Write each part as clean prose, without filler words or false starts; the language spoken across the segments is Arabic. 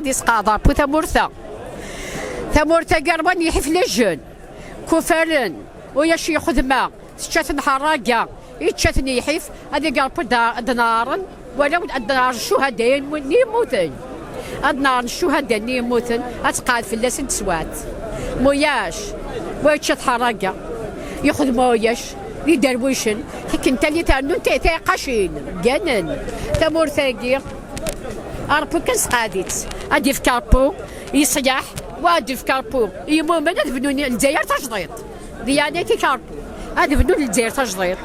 غادي سقاطر بو ثمورثا قربان يحف لجن كفرن ويا شي خدمه شاتن حراقه يتشاتني يحف هذه قرب دنارن ولو الدنار الشهداء يموتن النار الشهداء يموتن اتقاد في اللسن تسوات موياش ويتشات حراقه يخدموا وياش يدرويشن كنت اللي تانو انت قاشين جنن ثمورثاقي اربو كنس قاديت ادي في كاربو يصيح وادي في كاربو يمو من بنوني الجزائر تجضيط ديانتي كاربو هذا بنون الجزائر تجضيط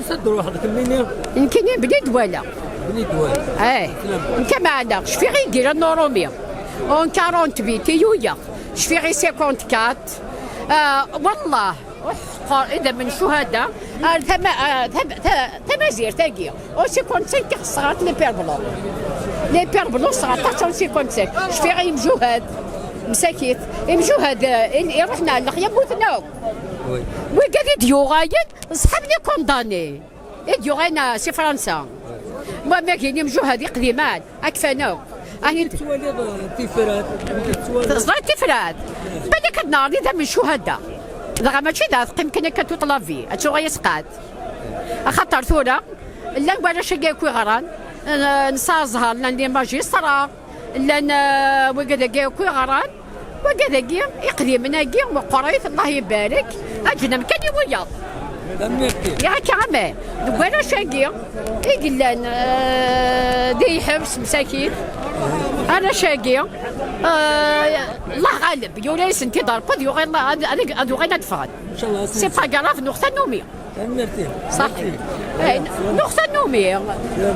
نصدر واحد منين يمكن بلاد ولا بليد وين كما عندك شفي غير دير النوروميا اون 40 بيتيويا شفي غير 54 والله إذا من شهداء تمازير تاقي أو 55 صغارت لي بيربلو صغارت 55 شفي غير مجهد مساكيت مجهد رحنا لقيا موتنا وقال ديو غاين صحابني كونداني ديو غاين سي فرنسا ما كاين مجهد قديمان اكفاناو اني توالي تيفرات صغار تيفرات بالك النار إذا من شهداء لا ماشي ذا يمكن كتطلافي اتشو غيسقاد خاطر ثورة لا ولا شي كوي غران نصازها لان ماجسترا لان وكذا كوي غران وكذا يقدم كي وقريت الله يبارك اجنا مكاني ويا يا كامل ولا شاقي يقول لنا دي حبس مساكين انا شاقي الله غالب يوليس انت ضربت يغير هذا غير ندفع ان شاء الله سي با كراف نختار نومي مرتين صحيح نختار نومي